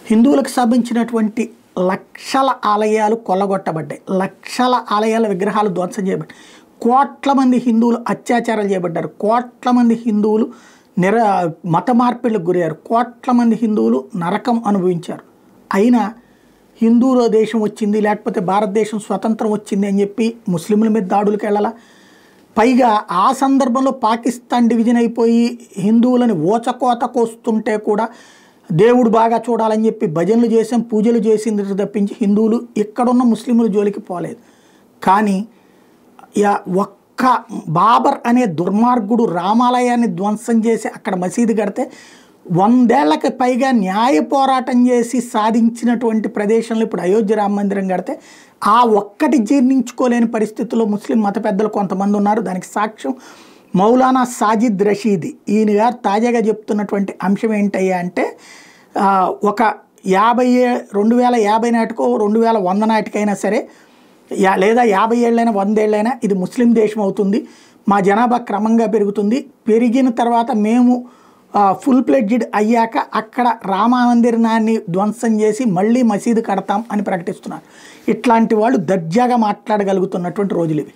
హిందువులకు సంబంధించినటువంటి లక్షల ఆలయాలు కొల్లగొట్టబడ్డాయి, లక్షల ఆలయాల విగ్రహాలు ధ్వంసం చేయబడ్డాయి, కోట్ల మంది హిందువులు అత్యాచారాలు చేయబడ్డారు, కోట్ల మంది హిందువులు మత మార్పిళ్లకు గురయ్యారు, కోట్ల మంది హిందువులు నరకం అనుభవించారు. అయినా హిందూలో దేశం వచ్చింది, లేకపోతే భారతదేశం స్వతంత్రం వచ్చింది అని చెప్పి ముస్లింల మీద దాడులకు వెళ్ళాలా? పైగా ఆ సందర్భంలో పాకిస్తాన్ డివిజన్ అయిపోయి హిందువులని ఓచకోత కోస్తుంటే కూడా దేవుడు బాగా చూడాలని చెప్పి భజనలు చేసాం, పూజలు చేసింది తప్పించి హిందువులు ఇక్కడున్న ముస్లింల జోలికి పోలేదు. కానీ ఒక్క బాబర్ అనే దుర్మార్గుడు రామాలయాన్ని ధ్వంసం చేసి అక్కడ మసీదు కడితే 100 ఏళ్లకు పైగా న్యాయ పోరాటం చేసి సాధించినటువంటి ప్రదేశంలో ఇప్పుడు అయోధ్య రామ మందిరం కడితే ఆ ఒక్కటి జీర్ణించుకోలేని పరిస్థితుల్లో ముస్లిం మత పెద్దలు కొంతమంది ఉన్నారు. దానికి సాక్ష్యం మౌలానా సాజిద్ రషీది. ఈయన గారు తాజాగా చెప్తున్నటువంటి అంశం ఏంటయ్యా అంటే ఒక 2050 నాటికో 2100 నాటికైనా సరే లేదా 50 ఏళ్ళైనా 100 ఏళ్ళైనా ఇది ముస్లిం దేశం అవుతుంది, మా జనాభా క్రమంగా పెరుగుతుంది, పెరిగిన తర్వాత మేము ఫుల్ ప్లెడ్జ్డ్ అయ్యాక అక్కడ రామ మందిరాన్ని ధ్వంసం చేసి మళ్ళీ మసీదు కడతాం అని ప్రకటిస్తున్నారు. ఇట్లాంటి వాళ్ళు దర్జాగా మాట్లాడగలుగుతున్నటువంటి రోజులు ఇవి.